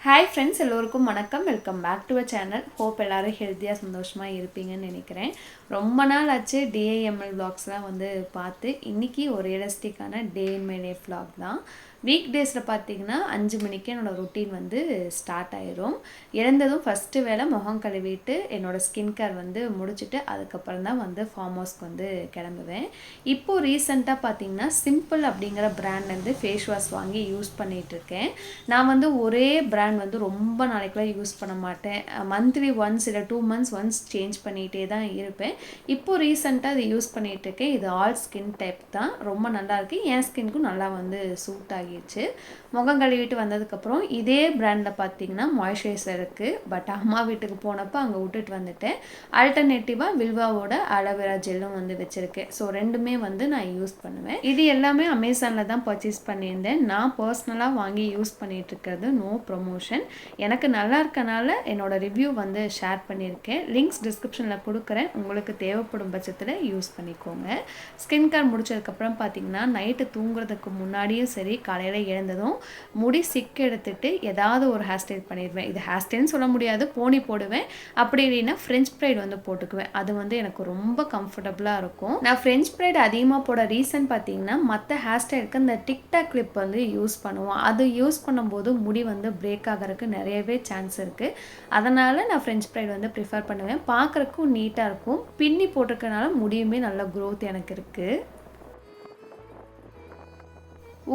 Hi friends, எல்லோருக்கும் வணக்கம். Welcome back to a channel. Hope எல்லோரும் ஹெல்த்தியாக சந்தோஷமாக இருப்பீங்கன்னு நினைக்கிறேன். ரொம்ப நாள் ஆச்சு டிஐஎம்எல் விளாக்ஸ்லாம் பார்த்து. இன்றைக்கி ஒரு ரியலிஸ்டிக்கான டே இன் மை லைஃப் விளாக் தான். வீக் டேஸில் பார்த்தீங்கன்னா 5 மணிக்கு என்னோடய ரொட்டீன் ஸ்டார்ட் ஆயிரும். எழுந்ததும் ஃபஸ்ட்டு வேலை முகம் கழுவிட்டு என்னோடய ஸ்கின் கேர் முடிச்சுட்டு அதுக்கப்புறம் தான் ஃபார்ம் ஹவுஸ்க்கு கிளம்புவேன். இப்போது ரீசெண்டாக பார்த்தீங்கன்னா சிம்பிள் அப்படிங்கிற பிராண்ட் ஃபேஸ் வாஷ் வாங்கி யூஸ் பண்ணிகிட்ருக்கேன். நான் ஒரே பிராண்ட் ரொம்ப நாளைக்குலாம் யூஸ் பண்ண மாட்டேன். மந்த்லி ஒன்ஸ் இல்லை 2 months ஒன்ஸ் சேஞ்ச் பண்ணிகிட்டே தான் இருப்பேன். இப்போது ரீசெண்டாக அதை யூஸ் பண்ணிகிட்ருக்கேன். இது ஆல் ஸ்கின் டைப் தான், ரொம்ப நல்லாயிருக்கு. என் ஸ்கின்க்கும் நல்லா சூட் ஆகிடுச்சு. முகம் கழுவிட்டு வந்ததுக்கப்புறம் இதே பிராண்டில் பார்த்தீங்கன்னா மாய்ஸ்சரைசர் இருக்குது. பட் அம்மா வீட்டுக்கு போனப்போ அங்கே விட்டுட்டு வந்துட்டேன். ஆல்டர்னேட்டிவாக வில்வாவோட அலோவேரா ஜெல்லும் வச்சுருக்கேன். ஸோ ரெண்டுமே நான் யூஸ் பண்ணுவேன். இது எல்லாமே அமேசானில் தான் பர்ச்சேஸ் பண்ணியிருந்தேன். நான் பர்சனலாக வாங்கி யூஸ் பண்ணிகிட்ருக்கிறது நோ ப்ரொமோஷன். எனக்கு நல்லா இருக்கனால என்னோடய ரிவ்யூ ஷேர் பண்ணியிருக்கேன். லிங்க்ஸ் டிஸ்கிரிப்ஷனில் கொடுக்குறேன். உங்களுக்கு தேவைப்படும் பட்சத்தில் யூஸ் பண்ணிக்கோங்க. ஸ்கின் கேர் முடிச்சதுக்கப்புறம் பார்த்தீங்கன்னா நைட்டு தூங்குறதுக்கு முன்னாடியும் சரி காலையில் எழுந்ததும் முடி சிக்கு எடுத்துட்டு ஏதாவது ஒரு ஹேர் ஸ்டைல் பண்ணிடுவேன். இது ஹேர் ஸ்டைல்னு சொல்ல முடியாது, போனி போடுவேன். அப்படி இல்லைன்னா ஃப்ரெஞ்ச் ப்ரைட் போட்டுக்குவேன். அது எனக்கு ரொம்ப கம்ஃபர்டபுளாக இருக்கும். நான் ஃப்ரெஞ்ச் ப்ரைட் அதிகமாக போட ரீசன் பார்த்தீங்கன்னா மற்ற ஹேர் ஸ்டைலுக்கு இந்த டிக்டாக் கிளிப் யூஸ் பண்ணுவோம். அது யூஸ் பண்ணும்போது முடி பிரேக் ஆகிறதுக்கு நிறையவே சான்ஸ் இருக்குது. அதனால் நான் ஃப்ரெஞ்ச் ப்ரைட் ப்ரிஃபர் பண்ணுவேன். பார்க்குறக்கும் நீட்டாக இருக்கும். பின்னி போட்டிருக்கனால முடியுமே நல்ல க்ரோத் எனக்கு இருக்குது.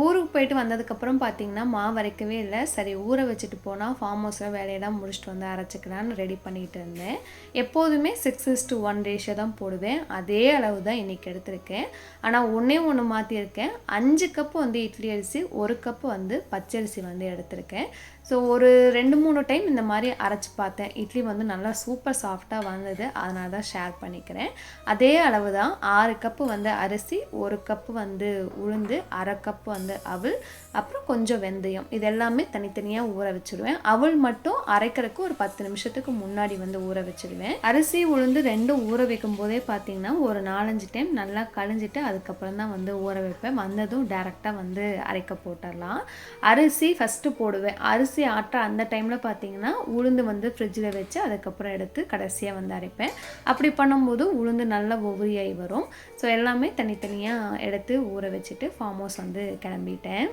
ஊருக்கு போயிட்டு வந்ததுக்கப்புறம் பார்த்தீங்கன்னா மாவு அரைக்கவே இல்லை. சரி ஊற வச்சுட்டு போனால் ஃபார்ம் ஹவுஸில் வேலையெல்லாம் முடிச்சுட்டு அரைச்சிக்கலான்னு ரெடி பண்ணிகிட்டு இருந்தேன். எப்போதுமே 6:1 ரேஷியோ தான் போடுவேன். அதே அளவு தான் இன்றைக்கி எடுத்திருக்கேன். ஆனால் ஒன்று மாற்றியிருக்கேன். 5 கப்பு இட்லி அரிசி, 1 கப்பு பச்சரிசி எடுத்திருக்கேன். ஸோ ஒரு 2-3 டைம் இந்த மாதிரி அரைச்சி பார்த்தேன். இட்லி நல்லா சூப்பர் சாஃப்டாக வந்தது. அதனால தான் ஷேர் பண்ணிக்கிறேன். அதே அளவு தான் 6 கப்பு அரிசி, 1 கப்பு உளுந்து, 1/2 கப்பு அவல், அப்புறம் கொஞ்சம் வெந்தயம். இது எல்லாமே தனித்தனியாக ஊற வச்சுடுவேன். அவல் மட்டும் அரைக்கிறதுக்கு ஒரு 10 நிமிஷத்துக்கு முன்னாடி ஊற வச்சுடுவேன். அரிசி உளுந்து ரெண்டும் ஊற வைக்கும் போதே பார்த்தீங்கன்னா ஒரு 4-5 டைம் நல்லா கழிஞ்சிட்டு அதுக்கப்புறம் தான் ஊற வைப்பேன். வந்ததும் டேரெக்டாக அரைக்க போட்டுடலாம். அரிசி ஃபஸ்ட்டு போடுவேன். அரிசி ஆட்டுற அந்த டைமில் பார்த்தீங்கன்னா உளுந்து ஃப்ரிட்ஜில் வச்சு அதுக்கப்புறம் எடுத்து கடைசியாக அரைப்பேன். அப்படி பண்ணும்போது உளுந்து நல்லா ஒவ்வொரியாகி வரும். ஸோ எல்லாமே தனித்தனியாக எடுத்து ஊற வச்சுட்டு ஃபார்ம் ஹவுஸ் கிளம்பிட்டேன்.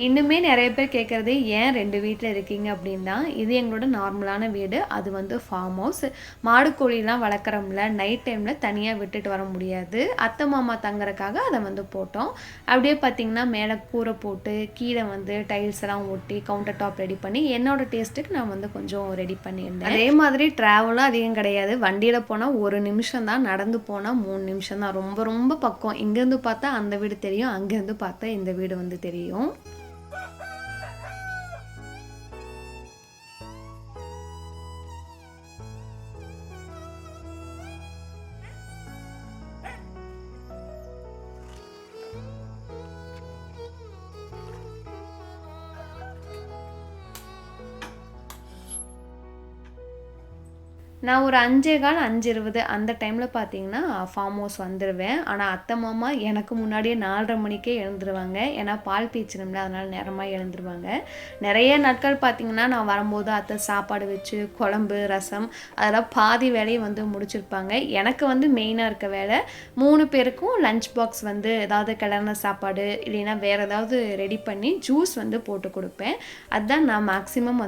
இன்னுமே நிறைய பேர் கேட்குறது ஏன் 2 வீட்டில் இருக்கீங்க அப்படின்னு தான். இது எங்களோட நார்மலான வீடு. அது ஃபார்ம் ஹவுஸ். மாடு கோழிலாம் வளர்க்குறோம்ல, நைட் டைமில் தனியாக விட்டுட்டு வர முடியாது. அத்தை மாமா தங்குறதுக்காக அதை போட்டோம். அப்படியே பார்த்திங்கன்னா மேலே கூரை போட்டு கீழே டைல்ஸ் எல்லாம் ஒட்டி கவுண்டர் டாப் ரெடி பண்ணி என்னோடய டேஸ்ட்டுக்கு நான் கொஞ்சம் ரெடி பண்ணியிருந்தேன். அதே மாதிரி ட்ராவலும் அதிகம் கிடையாது. வண்டியில் போனால் 1 நிமிஷம் தான், நடந்து போனால் 3 நிமிஷம் தான். ரொம்ப ரொம்ப பக்கம். இங்கேருந்து பார்த்தா அந்த வீடு தெரியும், அங்கேருந்து பார்த்தா இந்த வீடு தெரியும். நான் ஒரு 5:15 5:20 அந்த டைமில் பார்த்தீங்கன்னா ஃபார்ம் ஹவுஸ் வந்துடுவேன். ஆனால் அத்தை மாமா எனக்கு முன்னாடியே 4:30 மணிக்கே எழுந்துருவாங்க. ஏன்னா பால் பீச்சினோம்ல, அதனால் நேரமாக எழுந்துருவாங்க. நிறைய நாட்கள் பார்த்தீங்கன்னா நான் வரும்போது அத்தை சாப்பாடு வச்சு குழம்பு ரசம் அதெல்லாம் பாதி வேலையை முடிச்சிருப்பாங்க. எனக்கு மெயினாக இருக்க வேலை 3 பேருக்கும் லஞ்ச் பாக்ஸ் ஏதாவது கிளறின சாப்பாடு இல்லைன்னா வேறு ஏதாவது ரெடி பண்ணி ஜூஸ் போட்டு கொடுப்பேன். அதுதான் நான் மேக்ஸிமம்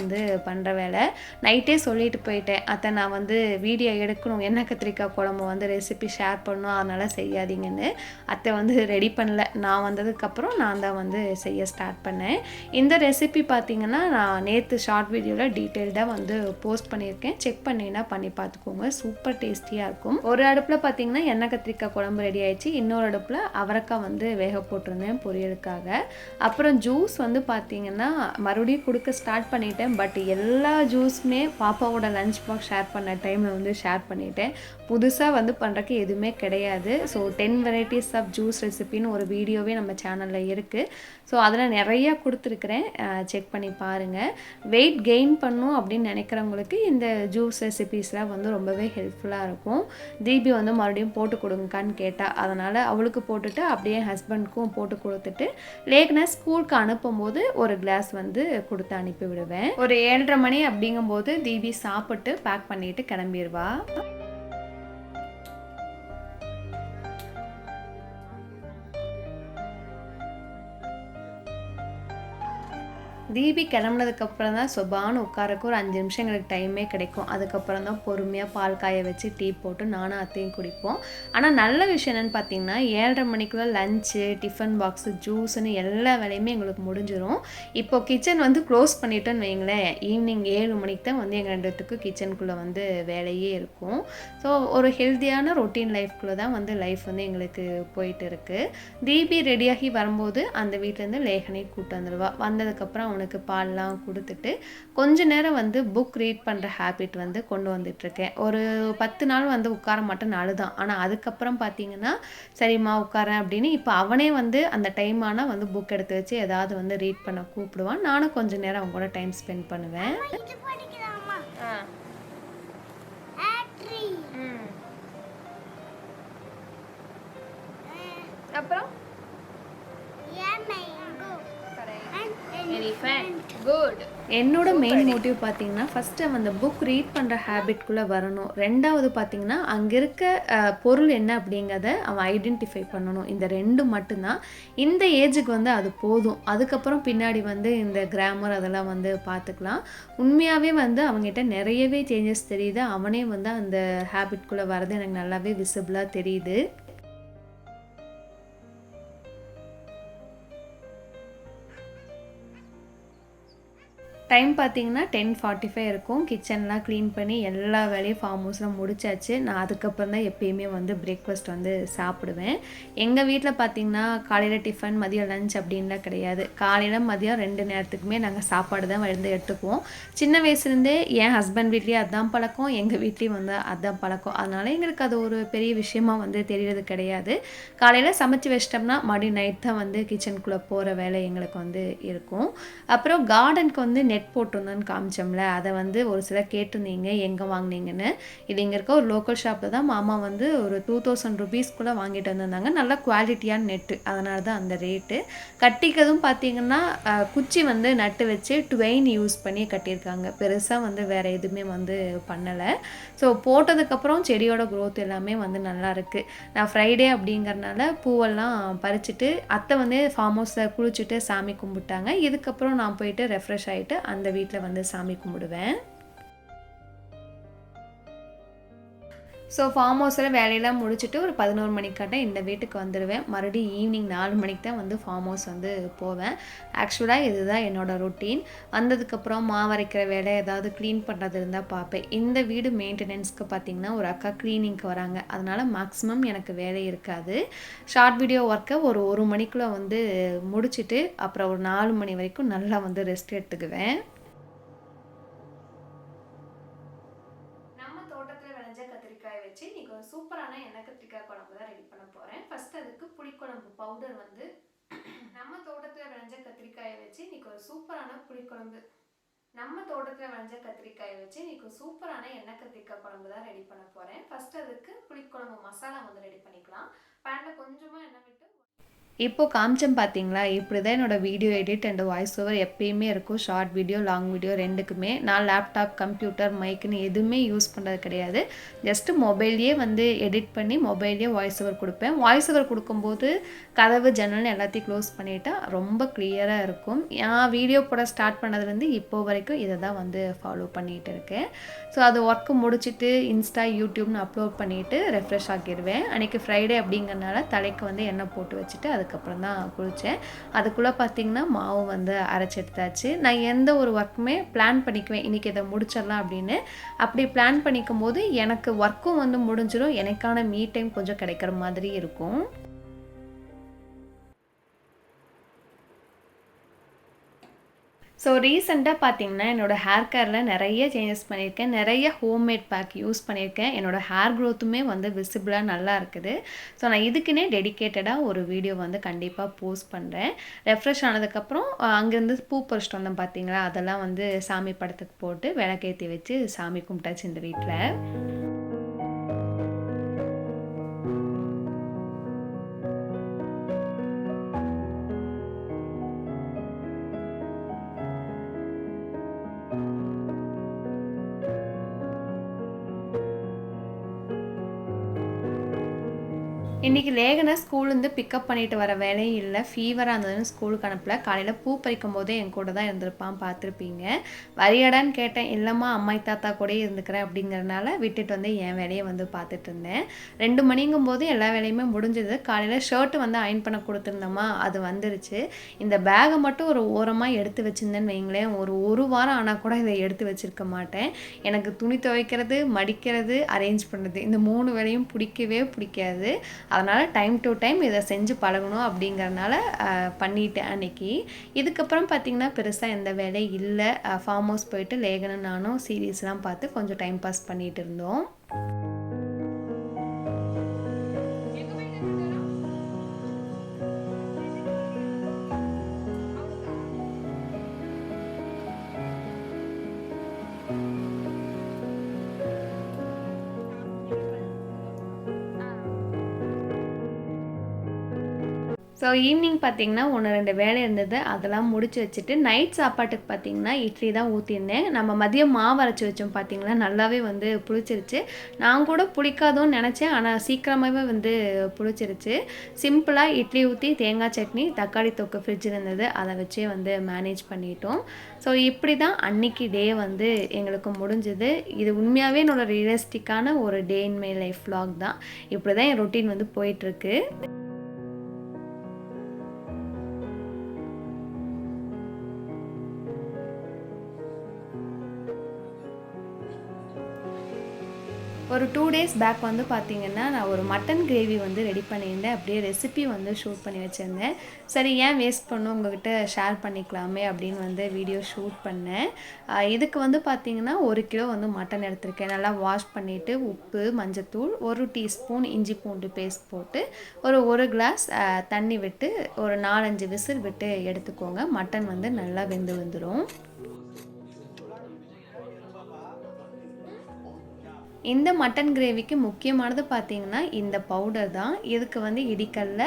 பண்ணுற வேலை. நைட்டே சொல்லிட்டு போயிட்டேன், அத்தை நான் வீடியோ எடுக்கணும், எண்ணெய் கத்திரிக்காய் குழம்பு ரெசிபி ஷேர் பண்ணணும், அதனால் செய்யாதீங்கன்னு. அத்தை ரெடி பண்ணல. நான் வந்ததுக்கப்புறம் நான் தான் செய்ய ஸ்டார்ட் பண்ணேன். இந்த ரெசிபி பார்த்தீங்கன்னா நான் நேற்று ஷார்ட் வீடியோவில் டீட்டெயில்டாக போஸ்ட் பண்ணியிருக்கேன். செக் பண்ணினா பண்ணி பார்த்துக்கோங்க. சூப்பர் டேஸ்டியாக இருக்கும். ஒரு அடுப்பில் பார்த்தீங்கன்னா எண்ணெய் கத்திரிக்காய் குழம்பு ரெடி ஆயிடுச்சு. இன்னொரு அடுப்பில் அவரைக்காய் வேக போட்டிருந்தேன் பொரியலுக்காக. அப்புறம் ஜூஸ் பார்த்தீங்கன்னா மறுபடியும் கொடுக்க ஸ்டார்ட் பண்ணிட்டேன். பட் எல்லா ஜூஸுமே பாப்பாவோட லஞ்ச் பாக்ஸ் ஷேர் பண்ண டைமில் வந்து ஷேர் பண்ணிட்டேன். புதுசாக வந்து பண்ணுறக்கு எதுவுமே கிடையாது. ஸோ 10 வெரைட்டிஸ் ஆஃப் ஜூஸ் ரெசிபின்னு ஒரு வீடியோவே நம்ம சேனலில் இருக்குது. ஸோ அதில் நிறையா கொடுத்துருக்குறேன், செக் பண்ணி பாருங்கள். வெயிட் கெயின் பண்ணும் அப்படின்னு நினைக்கிறவங்களுக்கு இந்த ஜூஸ் ரெசிபீஸ்லாம் வந்து ரொம்பவே ஹெல்ப்ஃபுல்லாக இருக்கும். தீபி வந்து மறுபடியும் போட்டு கொடுங்கக்கான்னு கேட்டால், அதனால் அவளுக்கு போட்டுட்டு அப்படியே ஹஸ்பண்ட்க்கும் போட்டு கொடுத்துட்டு லேக்னா ஸ்கூலுக்கு அனுப்பும்போது ஒரு கிளாஸ் வந்து கொடுத்து அனுப்பி விடுவேன். ஒரு 7:30 மணி அப்படிங்கும்போது தீபி சாப்பிட்டு பேக் பண்ணிட்டு கிளம்பிடுவா. தீபி கிளம்புனதுக்கப்புறம் தான் சொபான்னு உட்காரக்கு ஒரு 5 நிமிஷம் எங்களுக்கு டைமே கிடைக்கும். அதுக்கப்புறம் தான் பொறுமையாக பால் காய வச்சு டீ போட்டு நானும் அத்தையும் குடிப்போம். ஆனால் நல்ல விஷயம் என்னென்னு பார்த்தீங்கன்னா 7:30 மணிக்குள்ளே லஞ்சு, டிஃபன் பாக்ஸு, ஜூஸுன்னு எல்லா வேலையுமே எங்களுக்கு முடிஞ்சிடும். இப்போ கிச்சன் வந்து க்ளோஸ் பண்ணிட்டோன்னு வைங்களேன், ஈவினிங் 7 மணிக்கு தான் வந்து எங்கள் 2 பேத்துக்கும் கிச்சனுக்குள்ளே வந்து வேலையே இருக்கும். ஸோ ஒரு ஹெல்த்தியான ரொட்டீன் லைஃப்குள்ளே தான் வந்து லைஃப் வந்து எங்களுக்கு போயிட்டு இருக்குது. தீபி ரெடியாகி வரும்போது அந்த வீட்டிலேருந்து லேகனை கூப்பிட்டு வந்துடுவா. வந்ததுக்கப்புறம் அவனுக்கு பால்லாம் கொடுத்துட்டு கொஞ்ச நேரம் வந்து புக் ரீட் பண்ணுற ஹேபிட் வந்து கொண்டு வந்துட்டுருக்கேன். ஒரு 10 நாள் வந்து உட்கார மாட்டேன்னு அழுதான். ஆனால் அதுக்கப்புறம் பார்த்தீங்கன்னா சரிம்மா உட்காரேன் அப்படின்னு இப்போ அவனே வந்து அந்த டைம் ஆனால் வந்து புக் எடுத்து வச்சு ஏதாவது வந்து ரீட் பண்ண கூப்பிடுவான். நானும் கொஞ்ச நேரம் அவன் கூட டைம் ஸ்பெண்ட் பண்ணுவேன். அப்புறம் என்னோட மெயின் மோட்டிவ் பார்த்தீங்கன்னா ஃபஸ்ட்டு அவன் அந்த புக் ரீட் பண்ணுற ஹேபிட்குள்ளே வரணும். 2வது பார்த்தீங்கன்னா அங்கே இருக்க பொருள் என்ன அப்படிங்கிறத அவன் ஐடென்டிஃபை பண்ணணும். இந்த 2 மட்டும்தான். இந்த ஏஜுக்கு வந்து அது போதும். அதுக்கப்புறம் பின்னாடி வந்து இந்த கிராமர் அதெல்லாம் வந்து பார்த்துக்கலாம். உண்மையாகவே வந்து அவங்ககிட்ட நிறையவே சேஞ்சஸ் தெரியுது. அவனே வந்து அந்த ஹேபிட்குள்ளே வர்றது எனக்கு நல்லாவே விசிபிளாக தெரியுது. டைம் பார்த்தீங்கன்னா 10:45 இருக்கும். கிச்சன்லாம் க்ளீன் பண்ணி எல்லா வேலையும் ஃபார்ம் ஹவுஸில் முடிச்சாச்சு. நான் அதுக்கப்புறம் தான் எப்பயுமே வந்து பிரேக்ஃபாஸ்ட் வந்து சாப்பிடுவேன். எங்கள் வீட்டில் பார்த்தீங்கன்னா காலையில் டிஃபன், மதியம் லஞ்ச் அப்படின்லாம் கிடையாது. காலையில் மதியம் 2 நேரத்துக்குமே நாங்கள் சாப்பாடு தான் வந்து எடுத்துக்குவோம். சின்ன வயசுலேருந்தே என் ஹஸ்பண்ட் வீட்லேயும் அதுதான் பழக்கம், எங்கள் வீட்லேயும் வந்து அதுதான் பழக்கம். அதனால் எங்களுக்கு அது ஒரு பெரிய விஷயமா வந்து தெரியறது கிடையாது. காலையில் சமைச்சு வச்சிட்டோம்னா மறுபடியும் நைட் தான் வந்து கிச்சனுக்குள்ளே போகிற வேலை எங்களுக்கு வந்து இருக்கும். அப்புறம் கார்டனுக்கு வந்து நெட் போட்டிருந்தோன்னு காமிச்சோம்ல, அதை வந்து ஒரு சிலர் கேட்டிருந்தீங்க எங்கே வாங்கினீங்கன்னு. இது இங்கே இருக்க ஒரு லோக்கல் ஷாப்பில் தான் மாமா வந்து ஒரு 2000 ருபீஸ்க்குள்ளே வாங்கிட்டு வந்திருந்தாங்க. நல்ல குவாலிட்டியான நெட்டு, அதனால தான் அந்த ரேட்டு. கட்டிக்கிறதும் பார்த்தீங்கன்னா குச்சி வந்து நட்டு வச்சு ட்வெயின் யூஸ் பண்ணி கட்டியிருக்காங்க. பெருசாக வந்து வேறு எதுவுமே வந்து பண்ணலை. ஸோ போட்டதுக்கப்புறம் செடியோட க்ரோத் எல்லாமே வந்து நல்லாயிருக்கு. நான் ஃப்ரைடே அப்படிங்கிறனால பூவெல்லாம் பறிச்சுட்டு அத்தை வந்து ஃபார்ம் ஹவுஸில் குளிச்சுட்டு சாமி கும்பிட்டாங்க. இதுக்கப்புறம் நான் போயிட்டு ரெஃப்ரெஷ் ஆகிட்டு அந்த வீட்டில் வந்து சாமி கும்பிடுவேன். ஸோ ஃபார்ம் ஹவுஸில் வேலையெல்லாம் முடிச்சுட்டு ஒரு 11 மணிக்காட்ட இந்த வீட்டுக்கு வந்துடுவேன். மறுபடியும் ஈவினிங் 4 மணிக்கு தான் வந்து ஃபார்ம் ஹவுஸ் வந்து போவேன். ஆக்சுவலாக இதுதான் என்னோடய ரொட்டீன். வந்ததுக்கப்புறம் மாவரைக்கிற வேலை, ஏதாவது க்ளீன் பண்ணுறது இருந்தால் பார்ப்பேன். இந்த வீடு மெயின்டெனன்ஸ்க்கு பார்த்திங்கன்னா ஒரு அக்கா க்ளீனிங்க்கு வராங்க. அதனால் மேக்ஸிமம் எனக்கு வேலை இருக்காது. ஷார்ட் வீடியோ ஒர்க்கை ஒரு மணிக்குள்ளே வந்து முடிச்சுட்டு அப்புறம் ஒரு 4 மணி வரைக்கும் நல்லா வந்து ரெஸ்ட் எடுத்துக்குவேன். வச்சு இன்றைக்கி ஒரு சூப்பரான எண்ணெய் கத்திரிக்காய் குழம்பு தான் ரெடி பண்ண போகிறேன். ஃபஸ்ட்டு அதுக்கு புளிக்குழம்பு பவுடர் வந்து நம்ம தோட்டத்தில் விளைஞ்ச கத்திரிக்காயை வச்சு இன்றைக்கி ஒரு சூப்பரான புளிக்குழம்பு எண்ணெய் கத்திரிக்காய் குழம்பு தான் ரெடி பண்ண போகிறேன். ஃபஸ்ட்டு அதுக்கு புளிக்குழம்பு மசாலா வந்து ரெடி பண்ணிக்கலாம். பேனில் கொஞ்சமாக எண்ணெய் விட்டு இப்போது காமிச்சம் பார்த்தீங்களா, இப்படி தான் என்னோடய video edit and voice over எப்பயுமே இருக்கும். ஷார்ட் வீடியோ, லாங் வீடியோ ரெண்டுக்குமே. நான் லேப்டாப், கம்ப்யூட்டர், மைக்குன்னு எதுவுமே யூஸ் பண்ணுறது கிடையாது. ஜஸ்ட்டு மொபைல்லையே வந்து எடிட் பண்ணி மொபைல்லையே வாய்ஸ் ஓவர் கொடுப்பேன். வாய்ஸ் ஓவர் கொடுக்கும்போது கதவு, ஜன்னல்னு எல்லாத்தையும் க்ளோஸ் பண்ணிவிட்டா ரொம்ப கிளியராக இருக்கும். நான் வீடியோ போட ஸ்டார்ட் பண்ணதுலேருந்து இப்போ வரைக்கும் இதை தான் வந்து ஃபாலோ பண்ணிகிட்டு இருக்கேன். ஸோ அது ஒர்க்கு முடிச்சுட்டு இன்ஸ்டா, யூடியூப்னு அப்லோட் பண்ணிவிட்டு ரெஃப்ரெஷ் ஆக்கிடுவேன். அன்றைக்கி ஃப்ரைடே அப்படிங்கிறனால தலைக்கு வந்து எண்ணெய் போட்டு வச்சுட்டு அதுக்கப்புறம் தான் குளித்தேன். அதுக்குள்ளே பார்த்திங்கன்னா மாவு வந்து அரைச்சி எடுத்தாச்சு. நான் எந்த ஒரு ஒர்க்குமே பிளான் பண்ணிக்குவேன், இன்றைக்கி இதை முடிச்சிடலாம் அப்படின்னு. அப்படி பிளான் பண்ணிக்கும் போது எனக்கு ஒர்க்கும் வந்து முடிஞ்சிடும், எனக்கான மீ டைம் கொஞ்சம் கிடைக்கிற மாதிரி இருக்கும். ஸோ ரீசெண்டாக பார்த்தீங்கன்னா என்னோடய ஹேர் கேரில் நிறைய சேஞ்சஸ் பண்ணியிருக்கேன். நிறைய ஹோம்மேட் பேக் யூஸ் பண்ணியிருக்கேன். என்னோடய ஹேர் க்ரோத்துமே வந்து விசிபிளாக நல்லா இருக்குது. ஸோ நான் இதுக்குன்னே டெடிக்கேட்டடாக ஒரு வீடியோ வந்து கண்டிப்பாக போஸ்ட் பண்ணுறேன். ரெஃப்ரெஷ் ஆனதுக்கப்புறம் அங்கேருந்து பூ பறிச்சிட்டு வந்தோம் பார்த்தீங்களா, அதெல்லாம் வந்து சாமி படத்துக்கு போட்டு விளக்கேற்றி வச்சு சாமி கும்பிட்டாச்சு இந்த வீட்டில். இன்றைக்கி லேகனை ஸ்கூல்லேருந்து பிக்கப் பண்ணிட்டு வர வேலையும் இல்லை. ஃபீவராக இருந்ததுன்னு ஸ்கூலுக்கு அனுப்பல. காலையில் பூ பறிக்கும் போதே என் கூட தான் இருந்திருப்பான், பார்த்துருப்பீங்க. வரியாடான்னு கேட்டேன். இல்லைம்மா அம்மாய் தாத்தா கூடயே இருந்துக்கிறேன் அப்படிங்கிறனால விட்டுட்டு வந்து என் வேலையை வந்து பார்த்துட்டு இருந்தேன். 2 மணிங்கும் போது எல்லா வேலையுமே முடிஞ்சது. காலையில் ஷர்ட்டு வந்து அயன் பண்ண கொடுத்துருந்தோமா, அது வந்துருச்சு. இந்த பேகை மட்டும் ஒரு ஓரமாக எடுத்து வச்சுருந்தேன்னு வைங்களேன், ஒரு வாரம் ஆனால் கூட இதை எடுத்து வச்சுருக்க மாட்டேன். எனக்கு துணி துவைக்கிறது, மடிக்கிறது, அரேஞ்ச் பண்ணுறது, இந்த 3 வேலையும் பிடிக்கவே பிடிக்காது. அதனால் டைம் டு டைம் இதை செஞ்சு பழகணும் அப்படிங்கிறனால பண்ணிட்டேன் அன்னைக்கு. இதுக்கப்புறம் பார்த்திங்கன்னா பெருசாக எந்த வேலையும் இல்லை. ஃபார்ம் ஹவுஸ் போயிட்டு லேகனும் நானும் சீரீஸ்லாம் பார்த்து கொஞ்சம் டைம் பாஸ் பண்ணிகிட்டு இருந்தோம். ஸோ ஈவினிங் பார்த்திங்கன்னா 1-2 வேலை இருந்தது, அதெல்லாம் முடிச்சு வச்சுட்டு நைட் சாப்பாட்டுக்கு பார்த்திங்கன்னா இட்லி தான் ஊற்றிருந்தேன். நம்ம மதியம் மாவு அரைச்சி வச்சோம் பார்த்திங்களா, நல்லாவே வந்து புளிச்சிருச்சு. நான் கூட புளிக்காதோன்னு நினச்சேன், ஆனால் சீக்கிரமாகவே வந்து புளிச்சிருச்சு. சிம்பிளாக இட்லி ஊற்றி தேங்காய் சட்னி, தக்காளி தொக்கு ஃப்ரிட்ஜில் இருந்தது, அதை வச்சே வந்து மேனேஜ் பண்ணிட்டோம். ஸோ இப்படி தான் அன்றைக்கி டே வந்து எங்களுக்கு முடிஞ்சுது. இது உண்மையாகவே என்னோடய ரியலிஸ்டிக்கான ஒரு டே இன் மை லைஃப் vlog தான். இப்படி தான் என் ரொட்டீன் வந்து போயிட்டுருக்கு. ஒரு 2 டேஸ் பேக் வந்து பார்த்திங்கன்னா நான் ஒரு மட்டன் கிரேவி வந்து ரெடி பண்ணியிருந்தேன். அப்படியே ரெசிபி வந்து ஷூட் பண்ணி வச்சுருந்தேன். சரி ஏன் வேஸ்ட் பண்ணணும், உங்கள்கிட்ட ஷேர் பண்ணிக்கலாமே அப்படின்னு வந்து வீடியோ ஷூட் பண்ணேன். இதுக்கு வந்து பார்த்திங்கன்னா 1 கிலோ வந்து மட்டன் எடுத்திருக்கேன். நல்லா வாஷ் பண்ணிவிட்டு உப்பு, மஞ்சத்தூள், 1 டீஸ்பூன் இஞ்சி பூண்டு பேஸ்ட் போட்டு ஒரு கிளாஸ் தண்ணி விட்டு ஒரு 4-5 விசில் விட்டு எடுத்துக்கோங்க. மட்டன் வந்து நல்லா வெந்து வந்துடும். இந்த மட்டன் கிரேவிக்கு முக்கியமானது பார்த்திங்கன்னா இந்த பவுடர் தான். இதுக்கு வந்து இடிக்கல்ல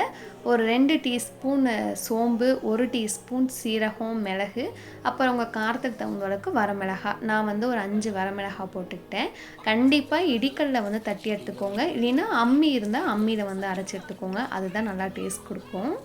ஒரு 2 டீஸ்பூன் சோம்பு, 1 டீஸ்பூன் சீரகம், மிளகு, அப்புறம் உங்கள் காரத்துக்கு தகுந்த அளவுக்கு வரமிளகாய். நான் வந்து ஒரு 5 வரமிளகாய் போட்டுக்கிட்டேன். கண்டிப்பாக இடிக்கல்ல வந்து தட்டி எடுத்துக்கோங்க. இல்லைன்னா அம்மி இருந்தால் அம்மியில் வந்து அரைச்சி எடுத்துக்கோங்க. அதுதான் நல்லா டேஸ்ட் கொடுக்கும்.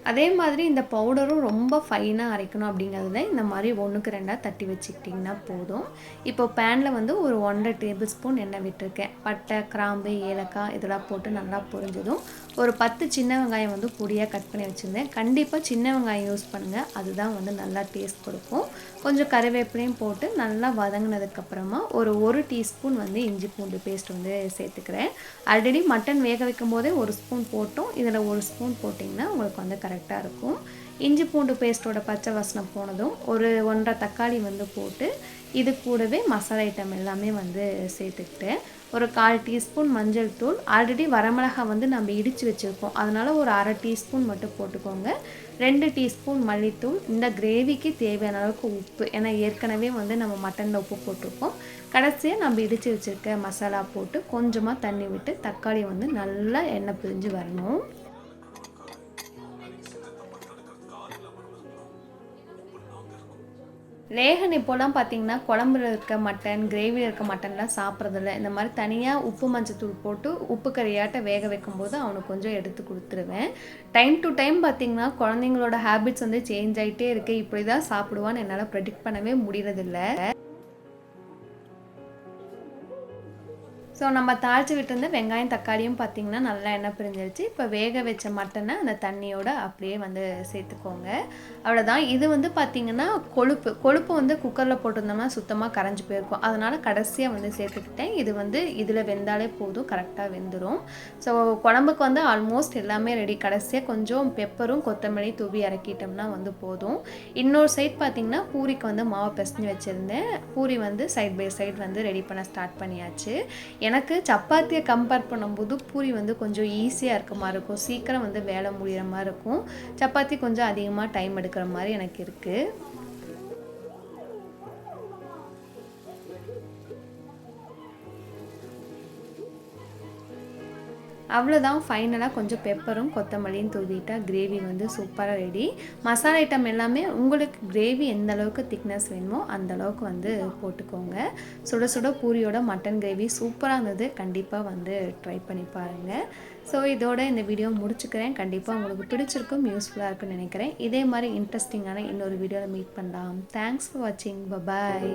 அதே மாதிரி இந்த பவுடரும் ரொம்ப ஃபைனாக அரைக்கணும் அப்படிங்கிறதுல இந்த மாதிரி 1க்கு 2 தட்டி வச்சுக்கிட்டிங்கன்னா போதும். இப்போ பேனில் வந்து ஒரு 1.5 டேபிள் ஸ்பூன் எண்ணெய் விட்டுருக்கேன். பட்டை, கிராம்பு, ஏலக்காய் இதெல்லாம் போட்டு நல்லா பொரிஞ்சதும் ஒரு 10 சின்ன வெங்காயம் வந்து பொடியாக கட் பண்ணி வச்சுருந்தேன். கண்டிப்பாக சின்ன வெங்காயம் யூஸ் பண்ணுங்கள், அதுதான் வந்து நல்லா டேஸ்ட் கொடுக்கும். கொஞ்சம் கறிவேப்பிலையும் போட்டு நல்லா வதங்கினதுக்கப்புறமா ஒரு டீஸ்பூன் வந்து இஞ்சி பூண்டு பேஸ்ட் வந்து சேர்த்துக்கிறேன். ஆல்ரெடி மட்டன் வேக வைக்கும் போதே 1 ஸ்பூன் போட்டோம். இதில் 1 ஸ்பூன் போட்டிங்கன்னா உங்களுக்கு வந்து கரெக்டாக இருக்கும். இஞ்சி பூண்டு பேஸ்ட்டோட பச்சை வாசனை போனதும் ஒரு 1.5 தக்காளி வந்து போட்டு இது கூடவே மசாலா ஐட்டம் எல்லாமே வந்து சேர்த்துக்கிட்டேன். ஒரு 1/4 டீஸ்பூன் மஞ்சள் தூள், ஆல்ரெடி வரமிளகாய் வந்து நம்ம இடித்து வச்சுருக்கோம், அதனால் ஒரு 1/2 டீஸ்பூன் மட்டும் போட்டுக்கோங்க. 2 டீஸ்பூன் மல்லித்தூள், இந்த கிரேவிக்கு தேவையான அளவுக்கு உப்பு, ஏன்னா ஏற்கனவே வந்து நம்ம மட்டனில் உப்பு போட்டிருக்கோம். கடைசியாக நம்ம இடித்து வச்சுருக்க மசாலா போட்டு கொஞ்சமாக தண்ணி விட்டு தக்காளி வந்து நல்லா எண்ணெய் பிரிஞ்சு வரணும். லேகன் இப்போலாம் பார்த்திங்கன்னா குழம்புல இருக்க மட்டன், கிரேவியில் இருக்க மட்டன்லாம் சாப்பிட்றதில்ல. இந்த மாதிரி தனியாக உப்பு மஞ்சத்தூள் போட்டு உப்பு கறியாட்ட வேக வைக்கும்போது அவனுக்கு கொஞ்சம் எடுத்து கொடுத்துருவேன். டைம் டு டைம் பார்த்திங்கன்னா குழந்தைங்களோட ஹேபிட்ஸ் வந்து சேஞ்ச் ஆகிட்டே இருக்குது. இப்படி தான் சாப்பிடுவான்னு என்னால் ப்ரெடிக்ட் பண்ணவே முடியறதில்ல. ஸோ நம்ம தாளித்து விட்டுருந்த வெங்காயம் தக்காளியும் பார்த்திங்கன்னா நல்லா எண்ணெய் பிரிஞ்சிருச்சு. இப்போ வேக வச்ச மட்டனை அந்த தண்ணியோடு அப்படியே வந்து சேர்த்துக்கோங்க. அவ்வளோதான். இது வந்து பார்த்திங்கன்னா கொழுப்பு வந்து குக்கரில் போட்டிருந்தோம்னா சுத்தமாக கரைஞ்சி போயிருக்கும். அதனால் கடைசியாக வந்து சேர்த்துக்கிட்டேன். இது வந்து இதில் வெந்தாலே போதும், கரெக்டாக வெந்துடும். ஸோ குழம்புக்கு வந்து ஆல்மோஸ்ட் எல்லாமே ரெடி. கடைசியாக கொஞ்சம் பெப்பரும் கொத்தமல்லி தூவி இறக்கிட்டோம்னா வந்து போதும். இன்னொரு சைட் பார்த்திங்கன்னா பூரிக்கு வந்து மாவு பிசைஞ்சு வச்சுருந்தேன். பூரி வந்து சைட் பை சைட் வந்து ரெடி பண்ண ஸ்டார்ட் பண்ணியாச்சு. எனக்கு சப்பாத்தியை கம்பேர் பண்ணும்போது பூரி வந்து கொஞ்சம் ஈஸியாக இருக்க மாதிரி இருக்கும். சீக்கிரம் வந்து வேலை முடிகிற மாதிரி இருக்கும். சப்பாத்தி கொஞ்சம் அதிகமாக டைம் எடுக்கிற மாதிரி எனக்கு இருக்குது. அவ்வளோதான். ஃபைனலாக கொஞ்சம் பெப்பரும் கொத்தமல்லியும் தூவிட்டா கிரேவி வந்து சூப்பராக ரெடி. மசாலா ஐட்டம் எல்லாமே உங்களுக்கு கிரேவி எந்த அளவுக்கு திக்னஸ் வேணுமோ அந்த அளவுக்கு வந்து போட்டுக்கோங்க. சுட சுட பூரியோட மட்டன் கிரேவி சூப்பராக இருந்தது. கண்டிப்பாக வந்து ட்ரை பண்ணி பாருங்கள். ஸோ இதோட இந்த வீடியோ முடிச்சுக்கிறேன். கண்டிப்பாக உங்களுக்கு பிடிச்சிருக்கும், யூஸ்ஃபுல்லாக இருக்குன்னு நினைக்கிறேன். இதே மாதிரி இன்ட்ரெஸ்டிங்கான இன்னொரு வீடியோவில் மீட் பண்ணலாம். தேங்க்ஸ் ஃபார் வாட்சிங். பபாய்.